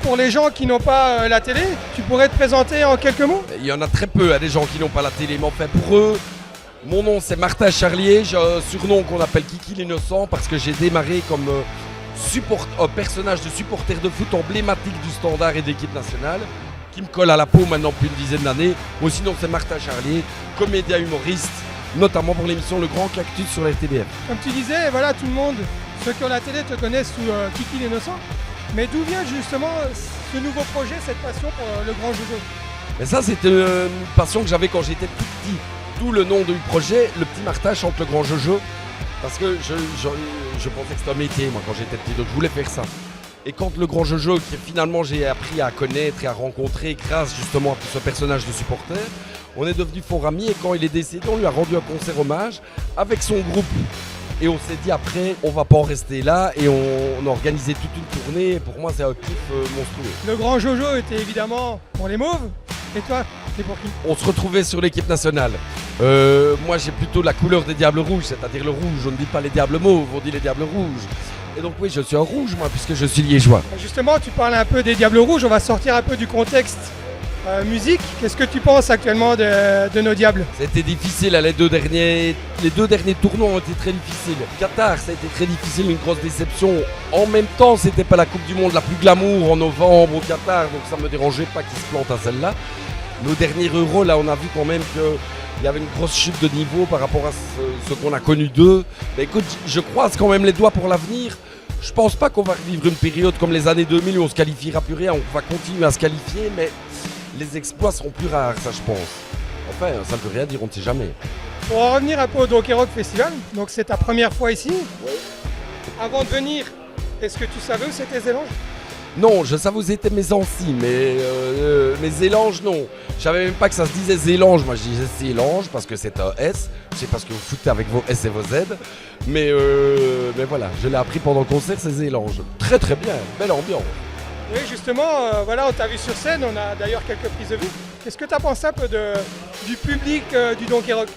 pour les gens qui n'ont pas la télé, tu pourrais te présenter en quelques mots? Il y en a très peu, des gens qui n'ont pas la télé, mais enfin pour eux, mon nom c'est Martin Charlier, j'ai un surnom qu'on appelle Kiki l'innocent parce que j'ai démarré comme personnage de supporter de foot emblématique du Standard et d'équipe nationale, qui me colle à la peau maintenant depuis une dizaine d'années. Moi sinon c'est Martin Charlier, comédien humoriste, notamment pour l'émission Le Grand Cactus sur la RTBF. Comme tu disais, voilà, tout le monde, ceux qui ont la télé te connaissent sous Kiki l'innocent. Mais d'où vient justement ce nouveau projet, cette passion pour le grand Jojo? Mais ça c'était une passion que j'avais quand j'étais tout petit. D'où le nom du projet, le petit Martin chante le grand Jojo. Parce que je pensais que c'était un métier moi quand j'étais petit, donc je voulais faire ça. Et quand le grand Jojo, que finalement j'ai appris à connaître et à rencontrer grâce justement à ce personnage de supporter, on est devenus forts amis et quand il est décédé, on lui a rendu un concert hommage avec son groupe. Et on s'est dit après, on va pas en rester là et on a organisé toute une tournée. Et pour moi, c'est un kiff monstrueux. Le grand Jojo était évidemment pour les Mauves. Et toi, c'est pour qui? On se retrouvait sur l'équipe nationale. Moi, j'ai plutôt la couleur des Diables Rouges, c'est-à-dire le rouge. On ne dit pas les Diables Mauves, on dit les Diables Rouges. Et donc oui, je suis un rouge, moi, puisque je suis liégeois. Justement, tu parles un peu des Diables Rouges. On va sortir un peu du contexte musique. Qu'est-ce que tu penses actuellement de nos Diables? C'était difficile, les deux derniers tournois ont été très difficiles. Qatar, ça a été très difficile, une grosse déception. En même temps, c'était pas la Coupe du Monde la plus glamour en novembre au Qatar, donc ça me dérangeait pas qu'ils se plantent à celle-là. Nos derniers Euros, là, on a vu quand même qu'il y avait une grosse chute de niveau par rapport à ce qu'on a connu d'eux. Mais écoute, je croise quand même les doigts pour l'avenir. Je pense pas qu'on va revivre une période comme les années 2000 où on se qualifiera plus rien. On va continuer à se qualifier, mais les exploits seront plus rares, ça je pense. Enfin, ça ne veut rien dire, on ne sait jamais. Pour en revenir un peu au Donkey Rock Festival, donc c'est ta première fois ici. Oui. Avant de venir, est-ce que tu savais où c'était Zélange? Non, je savais où c'était mes Ancy, mais mes Zélange, non. Je savais même pas que ça se disait Zélange. Moi, je disais Zélange parce que c'est un S. Je sais parce que vous foutez avec vos S et vos Z. Mais voilà, je l'ai appris pendant le concert, c'est Zélange. Très très bien, belle ambiance. Oui, justement, voilà, on t'a vu sur scène, on a d'ailleurs quelques prises de vue. Qu'est-ce que tu as pensé un peu du public du Donkey Rock?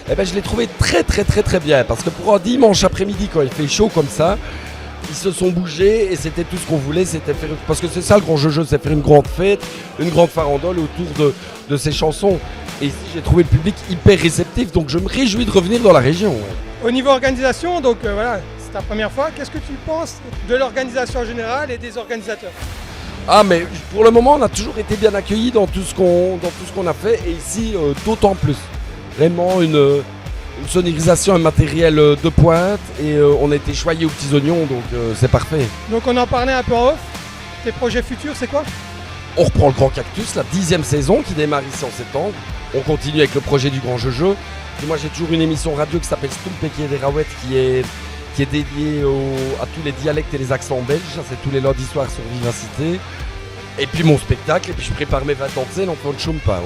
Eh ben, je l'ai trouvé très très très très bien, parce que pour un dimanche après-midi, quand il fait chaud comme ça, ils se sont bougés et c'était tout ce qu'on voulait, c'était faire... Parce que c'est ça le grand jeu, c'est faire une grande fête, une grande farandole autour de ces chansons. Et ici, j'ai trouvé le public hyper réceptif, donc je me réjouis de revenir dans la région. Ouais. Au niveau organisation, donc voilà, c'est ta première fois. Qu'est-ce que tu penses de l'organisation générale et des organisateurs? Ah, mais pour le moment, on a toujours été bien accueillis dans tout ce qu'on a fait, et ici, d'autant plus. Vraiment une sonorisation, un matériel de pointe, et on a été choyés aux petits oignons, donc c'est parfait. Donc on en parlait un peu en off. Tes projets futurs, c'est quoi? On reprend le Grand Cactus, la 10e saison qui démarre ici en septembre. On continue avec le projet du Grand Jojo. Et moi, j'ai toujours une émission radio qui s'appelle Stoumpe et des Raouettes qui est dédiée à tous les dialectes et les accents belges. Ça, c'est tous les lundis soirs sur Vivacité. Et puis mon spectacle, et puis je prépare mes 20 ans de scène, on ne chôme pas.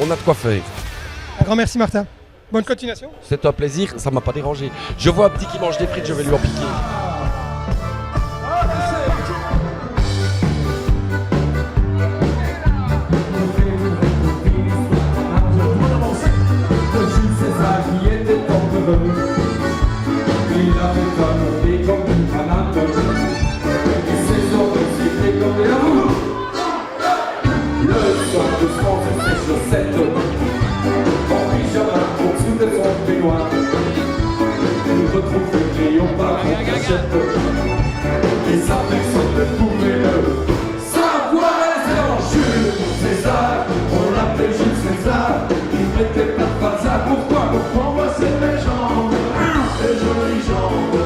On a de quoi faire. Un grand merci Martin. Bonne continuation. C'est un plaisir, ça m'a pas dérangé. Je vois un petit qui mange des frites, je vais lui en piquer. Et ça personne ne pouvait le savoir. Jules César, on l'appelait Jules César. Il mettait pas de bazar. Pourquoi moi c'est les jambes, les jolies jambes.